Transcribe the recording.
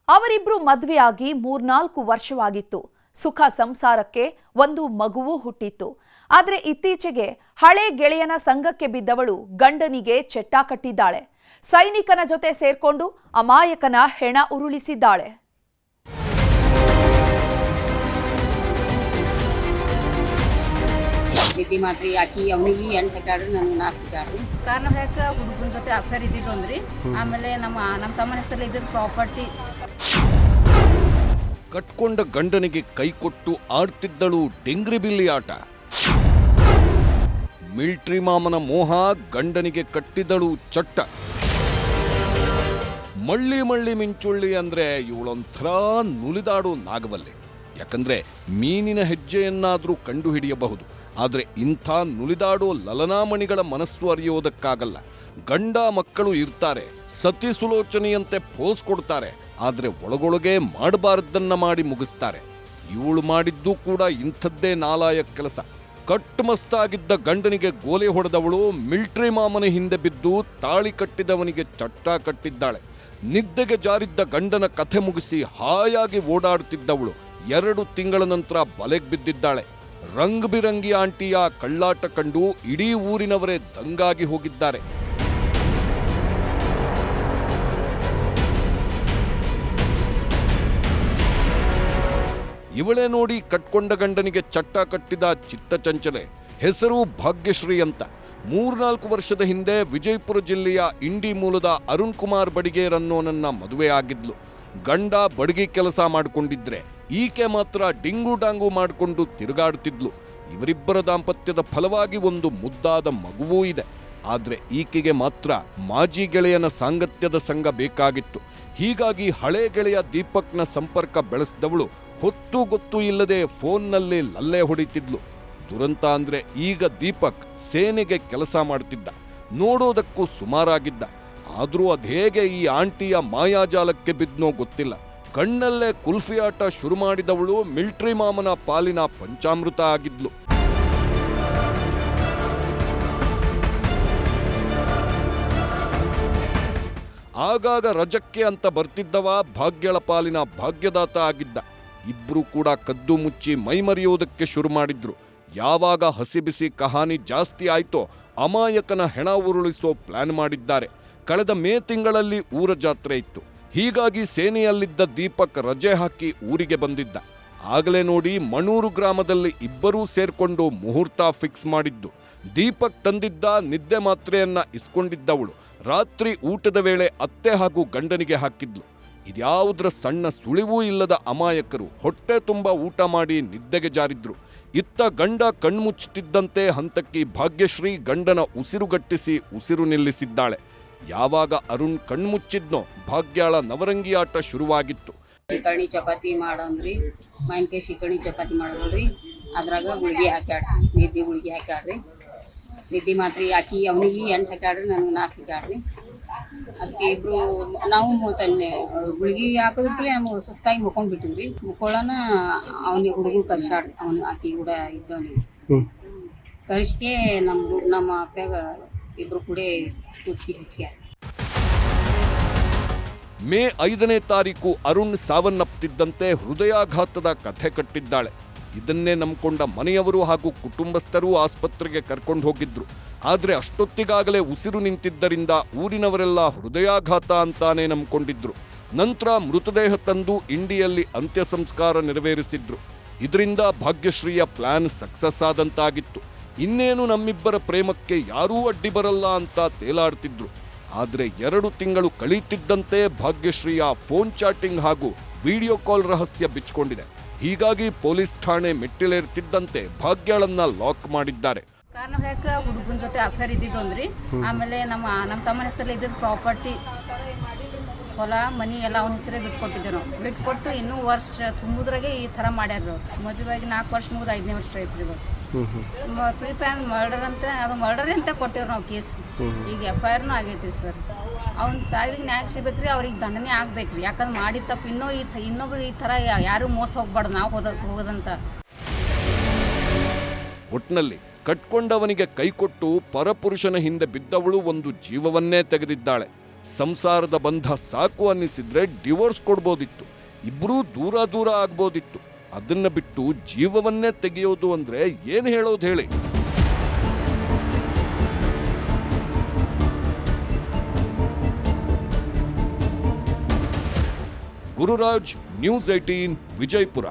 ಅವರಿಬ್ರು ಮದುವೆಯಾಗಿ 3-4 ವರ್ಷವಾಗಿತ್ತು. ಸುಖ ಸಂಸಾರಕ್ಕೆ ಒಂದು ಮಗುವೂ ಹುಟ್ಟಿತ್ತು. ಆದರೆ ಇತ್ತೀಚೆಗೆ ಹಳೆ ಗೆಳೆಯನ ಸಂಘಕ್ಕೆ ಬಿದ್ದವಳು ಗಂಡನಿಗೆ ಚೆಟ್ಟ ಕಟ್ಟಿದ್ದಾಳೆ. ಸೈನಿಕನ ಜೊತೆ ಸೇರ್ಕೊಂಡು ಅಮಾಯಕನ ಹೆಣ ಉರುಳಿಸಿದ್ದಾಳೆ. ನಿದ್ದೆ ಮಾತ್ರಿ ಹಾಕಿ ಅವನಿಗೆ 8 ಹಾಕ್ಯಾಡ್ರಿ, ನನಗೆ 4 ಹಾಕ್ಯಾಡ್ರಿ. ಕಾರಣ ಯಾಕೆ ಹುಡುಗನ ಜೊತೆ ಅಫೇರ್ ಇದ್ದಿದ್ದು ಅಂದ್ರಿ. ಆಮೇಲೆ ನಮ್ಮ ತಮ್ಮನ ಹೆಸರಲ್ಲಿ ಇದ್ದಿದ್ದು ಪ್ರಾಪರ್ಟಿ. ಕಟ್ಕೊಂಡ ಗಂಡನಿಗೆ ಕೈ ಕೊಟ್ಟು ಆಡ್ತಿದ್ದಳು ಡೆಂಗ್ರಿ ಬಿಲ್ಲಿ ಆಟ. ಮಿಲ್ಟ್ರಿ ಮಾಮನ ಮೋಹ ಗಂಡನಿಗೆ ಕಟ್ಟಿದಳು ಚಟ್ಟ. ಮಳ್ಳಿ ಮಳ್ಳಿ ಮಿಂಚುಳ್ಳಿ ಅಂದ್ರೆ ಇವಳೊಂಥರ ನುಲಿದಾಡು ನಾಗವಲ್ಲಿ. ಯಾಕಂದ್ರೆ ಮೀನಿನ ಹೆಜ್ಜೆಯನ್ನಾದ್ರೂ ಕಂಡು ಹಿಡಿಯಬಹುದು, ಆದರೆ ಇಂಥ ನುಲಿದಾಡೋ ಲಲನಾಮಣಿಗಳ ಮನಸ್ಸು ಅರಿಯೋದಕ್ಕಾಗಲ್ಲ. ಗಂಡ ಮಕ್ಕಳು ಇರ್ತಾರೆ, ಸತಿ ಸುಲೋಚನೆಯಂತೆ ಪೋಸ್ ಕೊಡ್ತಾರೆ, ಆದರೆ ಒಳಗೊಳಗೆ ಮಾಡಬಾರದನ್ನ ಮಾಡಿ ಮುಗಿಸ್ತಾರೆ. ಇವಳು ಮಾಡಿದ್ದು ಕೂಡ ಇಂಥದ್ದೇ ನಾಲಾಯಕ ಕೆಲಸ. ಕಟ್ಟುಮಸ್ತಾಗಿದ್ದ ಗಂಡನಿಗೆ ಗೋಲೆ ಹೊಡೆದವಳು ಮಿಲ್ಟ್ರಿ ಮಾಮನ ಹಿಂದೆ ಬಿದ್ದು ತಾಳಿ ಕಟ್ಟಿದವನಿಗೆ ಚಟ್ಟ ಕಟ್ಟಿದ್ದಾಳೆ. ನಿದ್ದೆಗೆ ಜಾರಿದ್ದ ಗಂಡನ ಕಥೆ ಮುಗಿಸಿ ಹಾಯಾಗಿ ಓಡಾಡುತ್ತಿದ್ದವಳು 2 ತಿಂಗಳ ನಂತರ ಬಲೆಗೆ ಬಿದ್ದಿದ್ದಾಳೆ. ರಂಗ್ ಬಿರಂಗಿ ಆಂಟಿಯ ಕಳ್ಳಾಟ ಕಂಡು ಇಡೀ ಊರಿನವರೇ ದಂಗಾಗಿ ಹೋಗಿದ್ದಾರೆ. ಇವಳೇ ನೋಡಿ ಕಟ್ಕೊಂಡ ಗಂಡನಿಗೆ ಚಟ್ಟ ಕಟ್ಟಿದ ಚಿತ್ತಚಂಚಲೆ. ಹೆಸರು ಭಾಗ್ಯಶ್ರೀ ಅಂತ. 3-4 ವರ್ಷದ ಹಿಂದೆ ವಿಜಯಪುರ ಜಿಲ್ಲೆಯ ಇಂಡಿ ಮೂಲದ ಅರುಣ್ ಕುಮಾರ್ ಬಡಿಗೇರ್ ಅನ್ನೋನನ್ನ ಮದುವೆ ಆಗಿದ್ಲು. ಗಂಡ ಬಡಗಿ ಕೆಲಸ ಮಾಡಿಕೊಂಡಿದ್ರೆ ಈಕೆ ಮಾತ್ರ ಡಿಂಗು ಡಾಂಗು ಮಾಡಿಕೊಂಡು ತಿರುಗಾಡುತ್ತಿದ್ಲು. ಇವರಿಬ್ಬರ ದಾಂಪತ್ಯದ ಫಲವಾಗಿ ಒಂದು ಮುದ್ದಾದ ಮಗುವೂ ಇದೆ. ಆದ್ರೆ ಈಕೆಗೆ ಮಾತ್ರ ಮಾಜಿ ಗೆಳೆಯನ ಸಾಂಗತ್ಯದ ಸಂಘ ಬೇಕಾಗಿತ್ತು. ಹೀಗಾಗಿ ಹಳೆ ಗೆಳೆಯ ದೀಪಕ್ನ ಸಂಪರ್ಕ ಬೆಳೆಸಿದವಳು ಹೊತ್ತು ಗೊತ್ತು ಇಲ್ಲದೆ ಫೋನ್ನಲ್ಲಿ ಲಲ್ಲೆ ಹೊಡಿತಿದ್ಲು. ದುರಂತ ಅಂದ್ರೆ ಈಗ ದೀಪಕ್ ಸೇನೆಗೆ ಕೆಲಸ ಮಾಡ್ತಿದ್ದ, ನೋಡೋದಕ್ಕೂ ಸುಮಾರಾಗಿದ್ದ. ಆದ್ರೂ ಅದೇಗೆ ಈ ಆಂಟಿಯ ಮಾಯಾಜಾಲಕ್ಕೆ ಬಿದ್ನೋ ಗೊತ್ತಿಲ್ಲ. ಕಣ್ಣಲ್ಲೇ ಕುಲ್ಫಿ ಆಟ ಶುರು ಮಾಡಿದವಳು ಮಿಲ್ಟ್ರಿ ಮಾಮನ ಪಾಲಿನ ಪಂಚಾಮೃತ ಆಗಿದ್ಲು. ಆಗಾಗ ರಜಕ್ಕೆ ಅಂತ ಬರ್ತಿದ್ದವ ಭಾಗ್ಯಳ ಪಾಲಿನ ಭಾಗ್ಯದಾತ ಆಗಿದ್ದ. ಇಬ್ರು ಕೂಡ ಕದ್ದು ಮುಚ್ಚಿ ಮೈಮರೆಯೋದಕ್ಕೆ ಶುರು ಮಾಡಿದ್ರು. ಯಾವಾಗ ಹಸಿಬಿಸಿ ಕಹಾನಿ ಜಾಸ್ತಿ ಆಯ್ತೋ ಅಮಾಯಕನ ಹೆಣ ಉರುಳಿಸೋ ಪ್ಲಾನ್ ಮಾಡಿದ್ದಾರೆ. ಕಳೆದ ಮೇ ತಿಂಗಳಲ್ಲಿ ಊರ ಜಾತ್ರೆ ಇತ್ತು. ಹೀಗಾಗಿ ಸೇನೆಯಲ್ಲಿದ್ದ ದೀಪಕ್ ರಜೆ ಹಾಕಿ ಊರಿಗೆ ಬಂದಿದ್ದ. ಆಗಲೇ ನೋಡಿ ಮಣೂರು ಗ್ರಾಮದಲ್ಲಿ ಇಬ್ಬರೂ ಸೇರ್ಕೊಂಡು ಮುಹೂರ್ತ ಫಿಕ್ಸ್ ಮಾಡಿದ್ದು. ದೀಪಕ್ ತಂದಿದ್ದ ನಿದ್ದೆ ಮಾತ್ರೆಯನ್ನ ಇಸ್ಕೊಂಡಿದ್ದವಳು ರಾತ್ರಿ ಊಟದ ವೇಳೆ ಅತ್ತೆ ಹಾಗೂ ಗಂಡನಿಗೆ ಹಾಕಿದ್ಲು. ಇದ್ಯಾವುದರ ಸಣ್ಣ ಸುಳಿವೂ ಇಲ್ಲದ ಅಮಾಯಕರು ಹೊಟ್ಟೆ ತುಂಬ ಊಟ ಮಾಡಿ ನಿದ್ದೆಗೆ ಜಾರಿದ್ರು. ಇತ್ತ ಗಂಡ ಕಣ್ಮುಚ್ಚುತ್ತಿದ್ದಂತೆ ಹಂತಕ್ಕಿ ಭಾಗ್ಯಶ್ರೀ ಗಂಡನ ಉಸಿರುಗಟ್ಟಿಸಿ ಉಸಿರು ನಿಲ್ಲಿಸಿದ್ದಾಳೆ. ಯಾವಾಗ ಅರುಣ್ ಕಣ್ಮುಚ್ಚಿದ್ನೋ ಭಾಗ್ಯಾಳ ನವರಂಗಿ ಆಟ ಶುರುವಾಗಿತ್ತು. ಶಿಕರ್ಣಿ ಚಪಾತಿ ಮಾಡಂದ್ರಿ, ಮಾವಿನಕಾಯಿ ಶಿಕರ್ಣಿ ಚಪಾತಿ ಮಾಡೋದ್ರಿ. ಅದ್ರಾಗ ಗುಳಿಗೆ ಹಾಕ್ಯಾಡ, ನಿದ್ದೆ ಗುಳಿಗೆ ಹಾಕ್ಯಾಡ್ರಿ. ನಿದ್ದೆ ಮಾತ್ರಿ ಹಾಕಿ ಅವನಿಗೆ 8 ಹಾಕ್ಯಾಡ್ರಿ, ನನಗೆ 4 ಹಾಕ್ಯಾಡ್ರಿ. ಅದಕ್ಕೆ ಇಬ್ರು ನಾವು ಗುಳಿಗೆ ಹಾಕೋದ್ರಿ ನಮ್ಗೆ ಸುಸ್ತಾಗಿ ಮುಕ್ಕೊಂಡ್ ಬಿಟ್ಟಿವ್ರಿ. ಮುಕ್ಕೊಳ್ಳೋಣ ಅವನಿಗೆ ಹುಡುಗರು ಕರ್ಸಾಡ್ರಿ, ಅವನು ಆಕಿ ಕೂಡ ಇದ್ದವನಿಗೆ ಕರ್ಸಿಕೆ ನಮ್ಮ ಅಪ್ಪಾಗ ಇಬ್ರು ಕೂಡ ಕೂತ್ಕಿ ಹಚ್ಚ್ಯಾರ. ಮೇ 5ನೇ ತಾರೀಕು ಅರುಣ್ ಸಾವನ್ನಪ್ಪಿದ್ದಂತೆ ಹೃದಯಾಘಾತದ ಕಥೆ ಕಟ್ಟಿದ್ದಾಳೆ. ಇದನ್ನೇ ನಂಬಿಕೊಂಡ ಮನೆಯವರು ಹಾಗೂ ಕುಟುಂಬಸ್ಥರೂ ಆಸ್ಪತ್ರೆಗೆ ಕರ್ಕೊಂಡು ಹೋಗಿದ್ರು. ಆದ್ರೆ ಅಷ್ಟೊತ್ತಿಗಾಗಲೇ ಉಸಿರು ನಿಂತಿದ್ದರಿಂದ ಊರಿನವರೆಲ್ಲ ಹೃದಯಾಘಾತ ಅಂತಾನೆ ನಂಬಿಕೊಂಡಿದ್ರು. ನಂತರ ಮೃತದೇಹ ತಂದು ಇಂಡಿಯಲ್ಲಿ ಅಂತ್ಯ ಸಂಸ್ಕಾರ ನೆರವೇರಿಸಿದ್ರು. ಇದರಿಂದ ಭಾಗ್ಯಶ್ರೀಯ ಪ್ಲಾನ್ ಸಕ್ಸಸ್ ಆದಂತಾಗಿತ್ತು. ಇನ್ನೇನು ನಮ್ಮಿಬ್ಬರ ಪ್ರೇಮಕ್ಕೆ ಯಾರೂ ಅಡ್ಡಿ ಬರಲ್ಲ ಅಂತ ತೇಲಾಡ್ತಿದ್ರು. ಆದ್ರೆ 2 ತಿಂಗಳು ಕಳೀತಿದ್ದಂತೆ ಭಾಗ್ಯಶ್ರೀಯ ಫೋನ್ ಚಾಟಿಂಗ್ ಹಾಗೂ ವಿಡಿಯೋ ಕಾಲ್ ರಹಸ್ಯ ಬಿಚ್ಕೊಂಡಿದೆ. ಹೀಗಾಗಿ ಪೊಲೀಸ್ ಠಾಣೆ ಮೆಟ್ಟಿಲೇರ್ತಿದ್ದಂತೆ ಭಾಗ್ಯಳನ್ನ ಲಾಕ್ ಮಾಡಿದ್ದಾರೆ. ಕಾರಣ ಯಾಕೆ ಹುಡುಗನ ಜೊತೆ ಅಫೇರ್ ಇದ್ದಿದ್ದು ಅಂದ್ರಿ. ಆಮೇಲೆ ನಮ್ಮ ತಮ್ಮನ ಹೆಸರಲ್ಲಿ ಇದ್ದಿದ್ದು ಪ್ರಾಪರ್ಟಿ, ಹೊಲ ಮನಿ ಎಲ್ಲ ಅವನ ಹೆಸರೇ ಬಿಟ್ಕೊಟ್ಟಿದ್ದೆ. ನಾವು ಬಿಟ್ಕೊಟ್ಟು ಇನ್ನೂ ವರ್ಷ ತುಂಬುದ್ರಾಗೆ ಈ ಥರ ಮಾಡ್ಯಾರ. ಮದುವೆಯಾಗಿ 4 ವರ್ಷ ಮುಗಿದು 5ನೇ ವರ್ಷ ಐತ್ರಿ. ಪ್ರಿಪ್ಯಾನ್ ಮರ್ಡರ್ ಅಂತ, ಅದು ಮರ್ಡರ್ ಅಂತ ಕೊಟ್ಟಿವ್ರಿ ನಾವು ಕೇಸ್. ಈಗ FIR ಆಗೈತಿ ಸರ್. ಅವ್ನ ಸಾವಿಗೆ ನ್ಯಾಯ ಸಿಗ್ಬೇಕ್ರಿ, ಅವ್ರಿಗೆ ದಂಡನೆ ಆಗ್ಬೇಕ್ರಿ. ಯಾಕಂದ್ರೆ ಮಾಡಿದ ತಪ್ಪು ಇನ್ನೊಬ್ರು ಈ ಥರ ಯಾರು ಮೋಸ ಹೋಗ್ಬಾರ್ದು ನಾವು ಹೋಗೋದಂತ. ಒಟ್ನಲ್ಲಿ ಕಟ್ಕೊಂಡವನಿಗೆ ಕೈಕೊಟ್ಟು ಪರಪುರುಷನ ಹಿಂದೆ ಬಿದ್ದವಳು ಒಂದು ಜೀವವನ್ನೇ ತೆಗೆದಿದ್ದಾಳೆ. ಸಂಸಾರದ ಬಂಧ ಸಾಕು ಅನ್ನಿಸಿದ್ರೆ ಡಿವೋರ್ಸ್ ಕೊಡ್ಬೋದಿತ್ತು, ಇಬ್ಬರೂ ದೂರ ಆಗ್ಬೋದಿತ್ತು. ಅದನ್ನ ಬಿಟ್ಟು ಜೀವವನ್ನೇ ತೆಗೆಯೋದು ಅಂದ್ರೆ ಏನ್ ಹೇಳೋದು ಹೇಳಿ. ಗುರುರಾಜ್, ನ್ಯೂಸ್ 18, ವಿಜಯಪುರ.